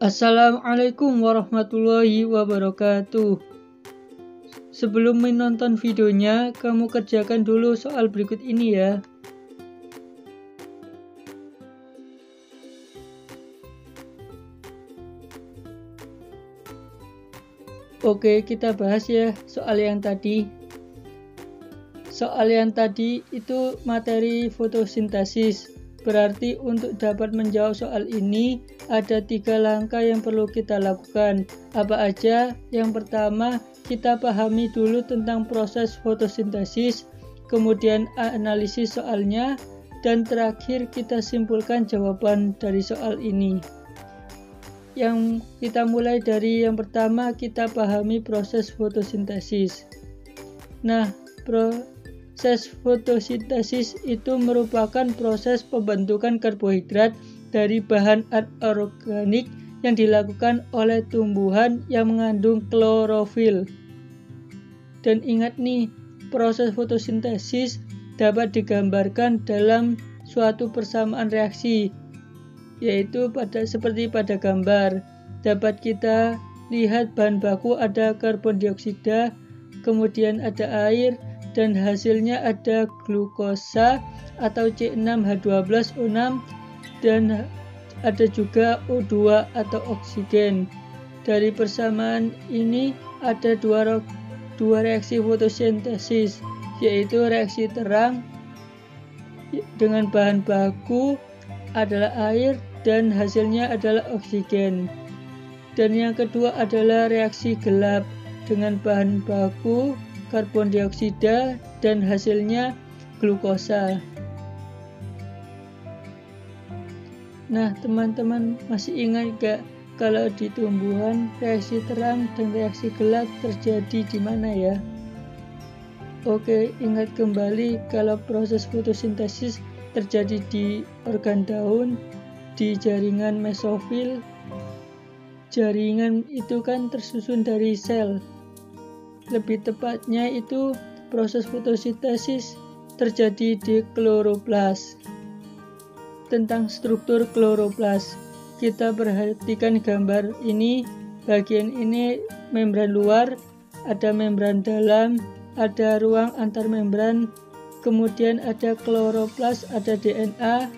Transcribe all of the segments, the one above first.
Assalamualaikum warahmatullahi wabarakatuh. Sebelum menonton videonya, kamu kerjakan dulu soal berikut ini ya. Oke, kita bahas ya soal yang tadi. Soal yang tadi itu materi fotosintesis. Berarti untuk dapat menjawab soal ini, ada 3 langkah yang perlu kita lakukan. Apa aja? Yang pertama, kita pahami dulu tentang proses fotosintesis, kemudian analisis soalnya, dan terakhir kita simpulkan jawaban dari soal ini. Yang kita mulai dari yang pertama, kita pahami proses fotosintesis. Nah, proses fotosintesis itu merupakan proses pembentukan karbohidrat dari bahan anorganik yang dilakukan oleh tumbuhan yang mengandung klorofil. Dan ingat nih, proses fotosintesis dapat digambarkan dalam suatu persamaan reaksi, yaitu seperti pada gambar. Dapat kita lihat bahan baku ada karbon dioksida, kemudian ada air, dan hasilnya ada glukosa atau C6H12O6, dan ada juga O2 atau oksigen. Dari persamaan ini ada dua reaksi fotosintesis, yaitu reaksi terang dengan bahan baku adalah air dan hasilnya adalah oksigen. Dan yang kedua adalah reaksi gelap dengan bahan baku karbon dioksida dan hasilnya glukosa. Nah, teman-teman masih ingat gak kalau di tumbuhan reaksi terang dan reaksi gelap terjadi di mana ya? Oke, ingat kembali kalau proses fotosintesis terjadi di organ daun, di jaringan mesofil. Jaringan itu kan tersusun dari sel. Lebih tepatnya itu proses fotosintesis terjadi di kloroplas. Tentang struktur kloroplas, kita perhatikan gambar ini. Bagian ini membran luar, ada membran dalam, ada ruang antar membran, kemudian ada kloroplas, ada DNA,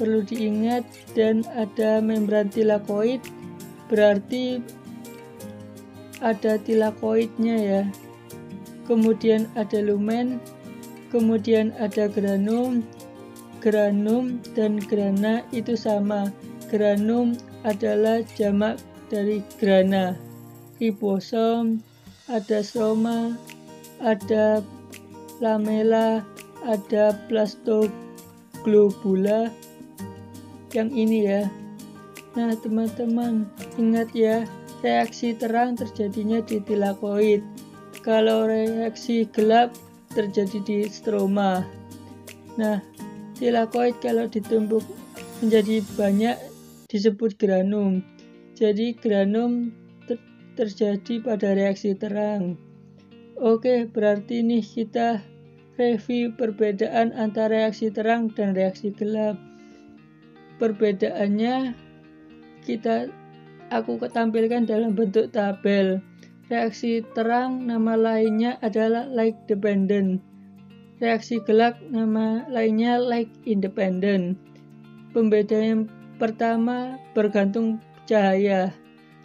perlu diingat, dan ada membran tilakoid, berarti ada tilakoidnya ya. Kemudian ada lumen, kemudian ada granum dan grana itu sama. Granum adalah jamak dari grana. Ribosom, ada stroma, ada lamela, ada plastoglobula. Yang ini ya. Nah, teman-teman ingat ya, reaksi terang terjadinya di tilakoid. Kalau reaksi gelap terjadi di stroma. Nah, tilakoid kalau ditumpuk menjadi banyak disebut granum. Jadi granum terjadi pada reaksi terang. Oke, berarti nih kita review perbedaan antara reaksi terang dan reaksi gelap. Perbedaannya aku tampilkan dalam bentuk tabel. Reaksi terang nama lainnya adalah light dependent. Reaksi gelap nama lainnya light independent. Pembedaan yang pertama bergantung cahaya.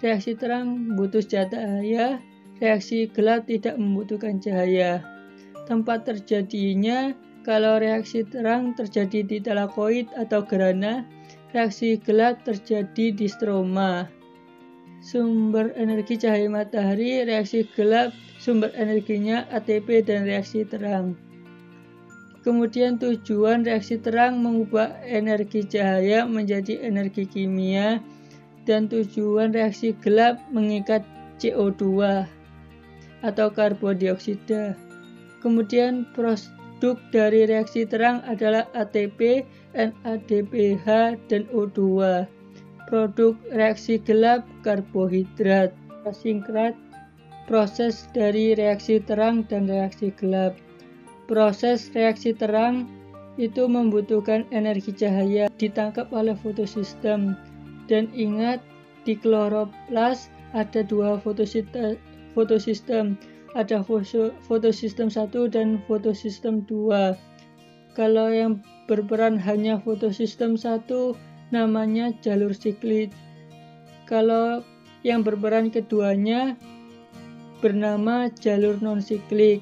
Reaksi terang butuh cahaya, reaksi gelap tidak membutuhkan cahaya. Tempat terjadinya, kalau reaksi terang terjadi di tilakoid atau grana, reaksi gelap terjadi di stroma. Sumber energi cahaya matahari, reaksi gelap sumber energinya ATP dan reaksi terang. Kemudian tujuan reaksi terang mengubah energi cahaya menjadi energi kimia, dan tujuan reaksi gelap mengikat CO2 atau karbon dioksida. Kemudian produk dari reaksi terang adalah ATP, NADPH, dan O2. Produk reaksi gelap karbohidrat. Singkat, proses dari reaksi terang dan reaksi gelap. Proses reaksi terang itu membutuhkan energi cahaya ditangkap oleh fotosistem. Dan ingat, Di kloroplas ada dua fotosistem, ada fotosistem 1 dan fotosistem 2. Kalau yang berperan hanya fotosistem 1 namanya jalur siklik. Kalau yang berperan keduanya bernama jalur non-siklik.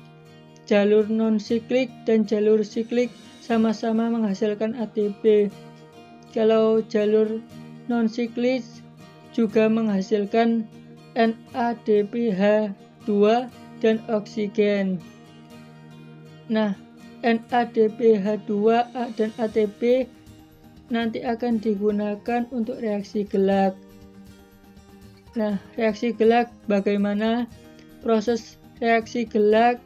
Jalur non-siklik dan jalur siklik sama-sama menghasilkan ATP. Kalau jalur non-siklik juga menghasilkan NADPH2 dan oksigen. Nah, NADPH2 dan ATP nanti akan digunakan untuk reaksi gelak. Nah, reaksi gelak bagaimana? Proses reaksi gelak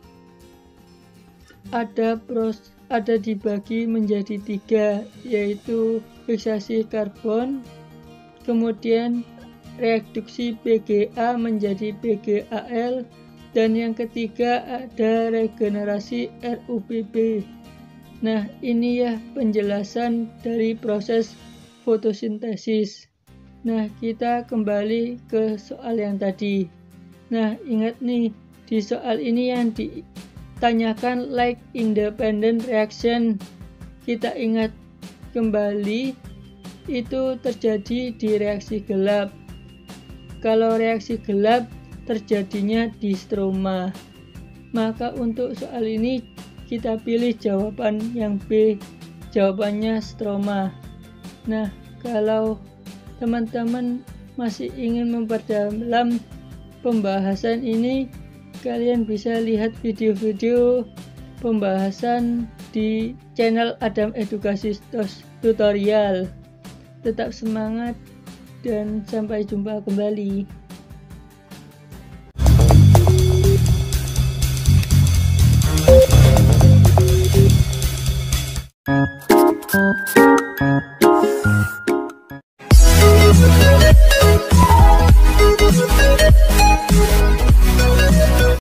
ada dibagi menjadi 3, yaitu fiksasi karbon, kemudian reduksi PGA menjadi PGAL, dan yang ketiga ada regenerasi RUBB. Nah, ini ya penjelasan dari proses fotosintesis. Nah, kita kembali ke soal yang tadi. Nah, ingat nih, di soal ini yang ditanyakan like independent reaction. Kita ingat kembali, itu terjadi di reaksi gelap. Kalau reaksi gelap terjadinya di stroma. Maka untuk soal ini kita pilih jawaban yang B, jawabannya stroma. Nah, kalau teman-teman masih ingin memperdalam pembahasan ini, kalian bisa lihat video-video pembahasan di channel Adam Edukasi Tutorial. Tetap semangat dan sampai jumpa kembali.